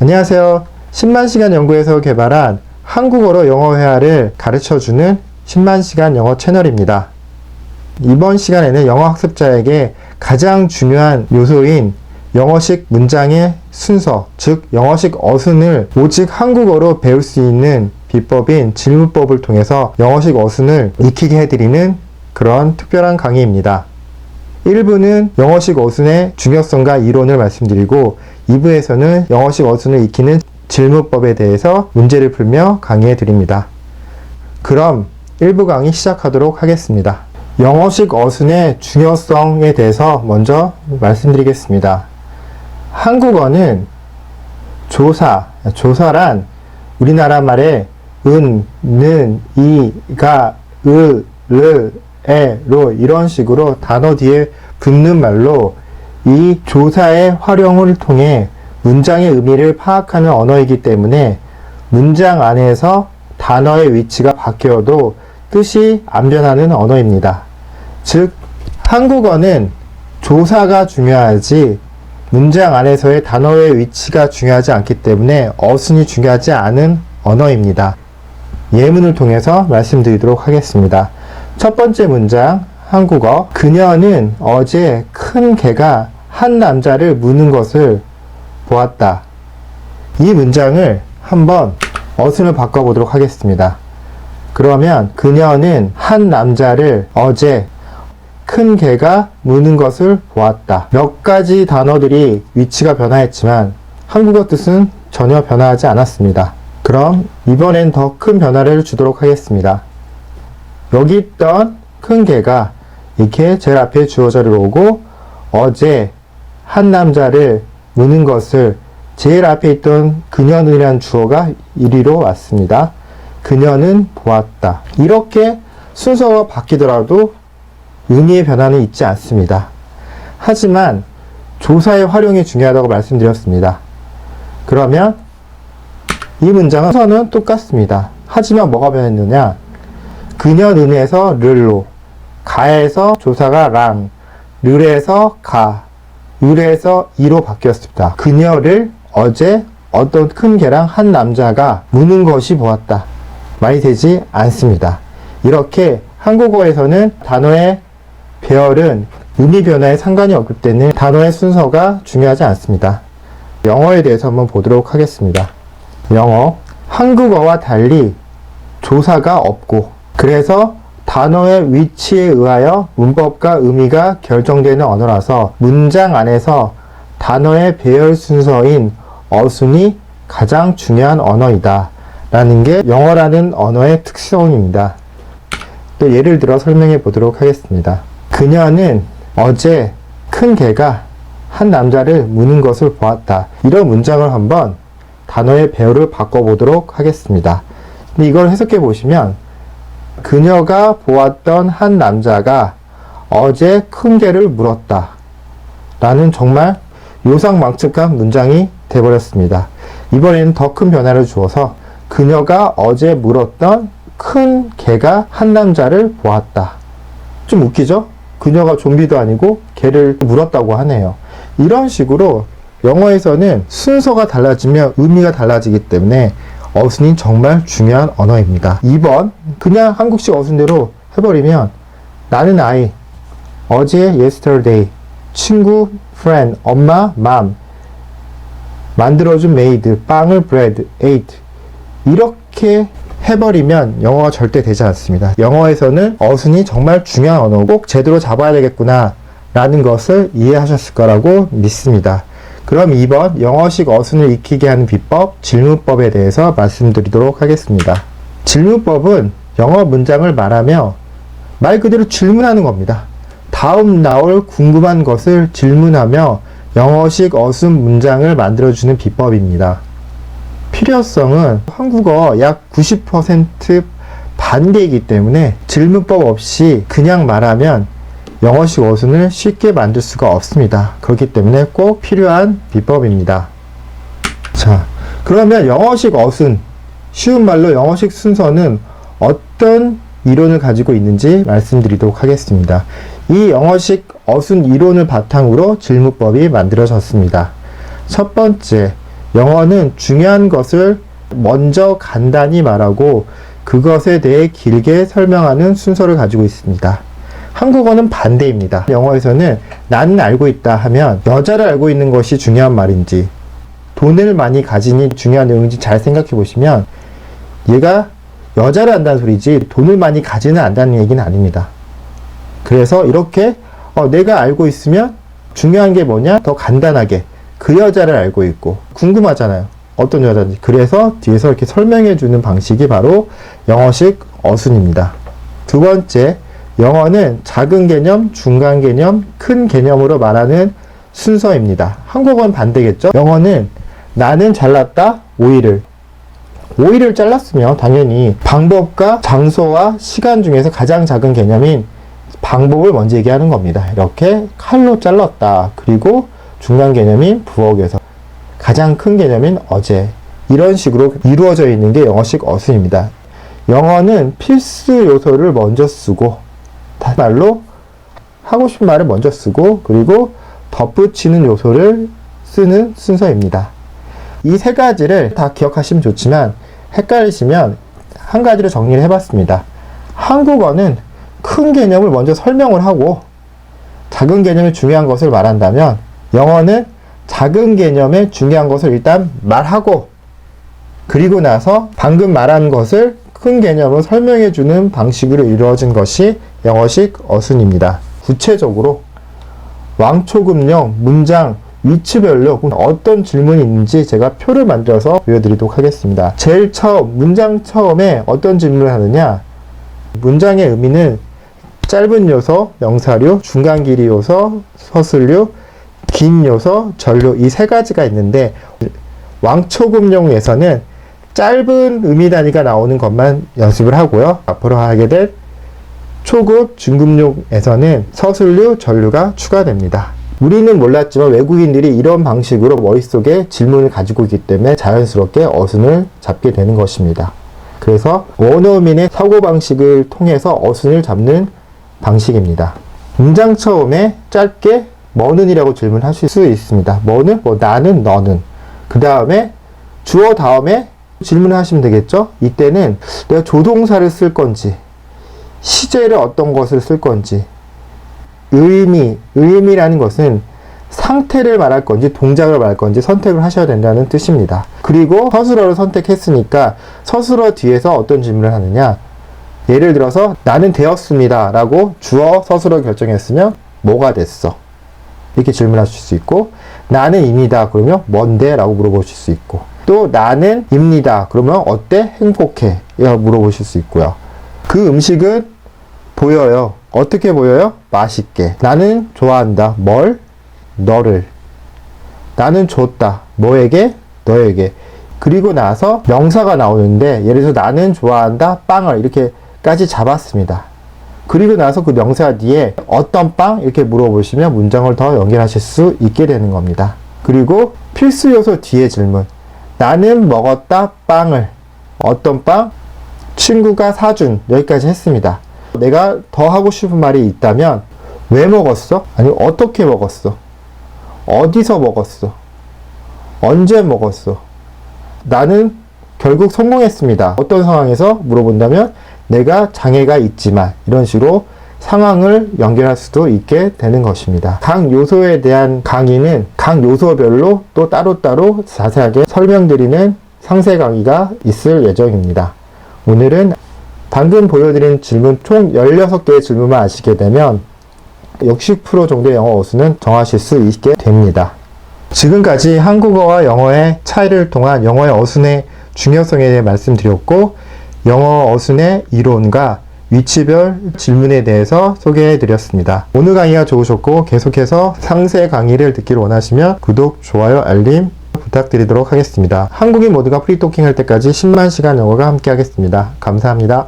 안녕하세요. 10만시간 연구에서 개발한 한국어로 영어 회화를 가르쳐주는 10만시간 영어 채널입니다. 이번 시간에는 영어 학습자에게 가장 중요한 요소인 영어식 문장의 순서, 즉 영어식 어순을 오직 한국어로 배울 수 있는 비법인 질문법을 통해서 영어식 어순을 익히게 해드리는 그런 특별한 강의입니다. 1부는 영어식 어순의 중요성과 이론을 말씀드리고 2부에서는 영어식 어순을 익히는 질문법에 대해서 문제를 풀며 강의해 드립니다. 그럼 1부 강의 시작하도록 하겠습니다. 영어식 어순의 중요성에 대해서 먼저 말씀드리겠습니다. 한국어는 조사란 우리나라 말에 은, 는, 이, 가, 으, 르, 에, 로 이런 식으로 단어 뒤에 붙는 말로 이 조사의 활용을 통해 문장의 의미를 파악하는 언어이기 때문에 문장 안에서 단어의 위치가 바뀌어도 뜻이 안 변하는 언어입니다. 즉, 한국어는 조사가 중요하지 문장 안에서의 단어의 위치가 중요하지 않기 때문에 어순이 중요하지 않은 언어입니다. 예문을 통해서 말씀드리도록 하겠습니다. 첫 번째 문장, 한국어. 그녀는 어제 큰 개가 한 남자를 무는 것을 보았다. 이 문장을 한번 어순을 바꿔보도록 하겠습니다. 그러면 그녀는 한 남자를 어제 큰 개가 무는 것을 보았다. 몇 가지 단어들이 위치가 변화했지만 한국어 뜻은 전혀 변화하지 않았습니다. 그럼 이번엔 더 큰 변화를 주도록 하겠습니다. 여기 있던 큰 개가 이렇게 제일 앞에 주어 자리로 오고 어제 한 남자를 무는 것을 제일 앞에 있던 그녀는이라는 주어가 이리로 왔습니다. 그녀는 보았다. 이렇게 순서가 바뀌더라도 의미의 변화는 있지 않습니다. 하지만 조사의 활용이 중요하다고 말씀드렸습니다. 그러면 이 문장은 순서는 똑같습니다. 하지만 뭐가 변했느냐? 그녀는에서 르로, 가에서 조사가 랑, 르에서 가, 유에서 이로 바뀌었습니다. 그녀를 어제 어떤 큰 개랑 한 남자가 무는 것이 보았다. 말이 되지 않습니다. 이렇게 한국어에서는 단어의 배열은 의미 변화에 상관이 없기 때문에 단어의 순서가 중요하지 않습니다. 영어에 대해서 한번 보도록 하겠습니다. 영어, 한국어와 달리 조사가 없고 그래서 단어의 위치에 의하여 문법과 의미가 결정되는 언어라서 문장 안에서 단어의 배열 순서인 어순이 가장 중요한 언어이다 라는 게 영어라는 언어의 특성입니다. 또 예를 들어 설명해 보도록 하겠습니다. 그녀는 어제 큰 개가 한 남자를 무는 것을 보았다. 이런 문장을 한번 단어의 배열을 바꿔보도록 하겠습니다. 근데 이걸 해석해 보시면 그녀가 보았던 한 남자가 어제 큰 개를 물었다 라는 정말 요상망측한 문장이 되어버렸습니다. 이번에는 더 큰 변화를 주어서 그녀가 어제 물었던 큰 개가 한 남자를 보았다. 좀 웃기죠? 그녀가 좀비도 아니고 개를 물었다고 하네요. 이런 식으로 영어에서는 순서가 달라지면 의미가 달라지기 때문에 어순이 정말 중요한 언어입니다. 2번, 그냥 한국식 어순대로 해버리면 나는 아이, 어제 yesterday, 친구 friend, 엄마 mom, 만들어준 메이드, 빵을 bread, ate 이렇게 해버리면 영어가 절대 되지 않습니다. 영어에서는 어순이 정말 중요한 언어고 꼭 제대로 잡아야 되겠구나 라는 것을 이해하셨을 거라고 믿습니다. 그럼 2번 영어식 어순을 익히게 하는 비법, 질문법에 대해서 말씀드리도록 하겠습니다. 질문법은 영어 문장을 말하며 말 그대로 질문하는 겁니다. 다음 나올 궁금한 것을 질문하며 영어식 어순 문장을 만들어주는 비법입니다. 필요성은 한국어 약 90% 반대이기 때문에 질문법 없이 그냥 말하면 영어식 어순을 쉽게 만들 수가 없습니다. 그렇기 때문에 꼭 필요한 비법입니다. 자, 그러면 영어식 어순, 쉬운 말로 영어식 순서는 어떤 이론을 가지고 있는지 말씀드리도록 하겠습니다. 이 영어식 어순 이론을 바탕으로 질문법이 만들어졌습니다. 첫 번째, 영어는 중요한 것을 먼저 간단히 말하고 그것에 대해 길게 설명하는 순서를 가지고 있습니다. 한국어는 반대입니다. 영어에서는 나는 알고 있다 하면 여자를 알고 있는 것이 중요한 말인지 돈을 많이 가지니 중요한 내용인지 잘 생각해 보시면 얘가 여자를 안다는 소리지 돈을 많이 가지는 않다는 얘기는 아닙니다. 그래서 이렇게 내가 알고 있으면 중요한 게 뭐냐? 더 간단하게 그 여자를 알고 있고 궁금하잖아요. 어떤 여자인지. 그래서 뒤에서 이렇게 설명해 주는 방식이 바로 영어식 어순입니다. 두 번째, 영어는 작은 개념, 중간 개념, 큰 개념으로 말하는 순서입니다. 한국어는 반대겠죠? 영어는 나는 잘랐다, 5일을. 5일을 잘랐으면 당연히 방법과 장소와 시간 중에서 가장 작은 개념인 방법을 먼저 얘기하는 겁니다. 이렇게 칼로 잘랐다. 그리고 중간 개념인 부엌에서 가장 큰 개념인 어제. 이런 식으로 이루어져 있는 게 영어식 어순입니다. 영어는 필수 요소를 먼저 쓰고 다시 말로 하고 싶은 말을 먼저 쓰고 그리고 덧붙이는 요소를 쓰는 순서입니다. 이 세 가지를 다 기억하시면 좋지만 헷갈리시면 한 가지로 정리를 해봤습니다. 한국어는 큰 개념을 먼저 설명을 하고 작은 개념의 중요한 것을 말한다면 영어는 작은 개념의 중요한 것을 일단 말하고 그리고 나서 방금 말한 것을 큰 개념으로 설명해 주는 방식으로 이루어진 것이 영어식 어순입니다. 구체적으로 왕초급령, 문장, 위치별로 어떤 질문이 있는지 제가 표를 만들어서 보여드리도록 하겠습니다. 제일 처음, 문장 처음에 어떤 질문을 하느냐? 문장의 의미는 짧은 요소, 명사류, 중간 길이 요소, 서술류, 긴 요소, 전류 이 세 가지가 있는데 왕초급용에서는 짧은 의미 단위가 나오는 것만 연습을 하고요. 앞으로 하게 될 초급, 중급용에서는 서술류, 전류가 추가됩니다. 우리는 몰랐지만 외국인들이 이런 방식으로 머릿속에 질문을 가지고 있기 때문에 자연스럽게 어순을 잡게 되는 것입니다. 그래서 원어민의 사고방식을 통해서 어순을 잡는 방식입니다. 문장 처음에 짧게 뭐는 이라고 질문하실 수 있습니다. 뭐는? 나는, 너는. 그 다음에 주어 다음에 질문을 하시면 되겠죠? 이때는 내가 조동사를 쓸 건지 시제를 어떤 것을 쓸 건지 의미라는 것은 상태를 말할 건지 동작을 말할 건지 선택을 하셔야 된다는 뜻입니다. 그리고 서술어를 선택했으니까 서술어 뒤에서 어떤 질문을 하느냐 예를 들어서 나는 되었습니다 라고 주어 서술어 결정했으면 뭐가 됐어? 이렇게 질문하실 수 있고 나는 입니다 그러면 뭔데? 라고 물어보실 수 있고 또 나는 입니다 그러면 어때? 행복해? 라고 물어보실 수 있고요. 그 음식은 보여요. 어떻게 보여요? 맛있게. 나는 좋아한다. 뭘? 너를. 나는 줬다. 뭐에게? 너에게. 그리고 나서 명사가 나오는데 예를 들어서 나는 좋아한다. 빵을 이렇게까지 잡았습니다. 그리고 나서 그 명사 뒤에 어떤 빵? 이렇게 물어보시면 문장을 더 연결하실 수 있게 되는 겁니다. 그리고 필수 요소 뒤에 질문. 나는 먹었다. 빵을. 어떤 빵? 친구가 사준. 여기까지 했습니다. 내가 더 하고 싶은 말이 있다면 왜 먹었어? 아니면 어떻게 먹었어? 어디서 먹었어? 언제 먹었어? 나는 결국 성공했습니다. 어떤 상황에서 물어본다면 내가 장애가 있지만 이런 식으로 상황을 연결할 수도 있게 되는 것입니다. 각 요소에 대한 강의는 각 요소별로 또 따로따로 자세하게 설명드리는 상세 강의가 있을 예정입니다. 오늘은 방금 보여드린 질문 총 16개의 질문만 아시게 되면 60% 정도의 영어 어순은 정하실 수 있게 됩니다. 지금까지 한국어와 영어의 차이를 통한 영어의 어순의 중요성에 대해 말씀드렸고 영어 어순의 이론과 위치별 질문에 대해서 소개해 드렸습니다. 오늘 강의가 좋으셨고 계속해서 상세 강의를 듣기를 원하시면 구독, 좋아요, 알림 부탁드리도록 하겠습니다. 한국인 모두가 프리토킹 할 때까지 10만 시간 영어가 함께 하겠습니다. 감사합니다.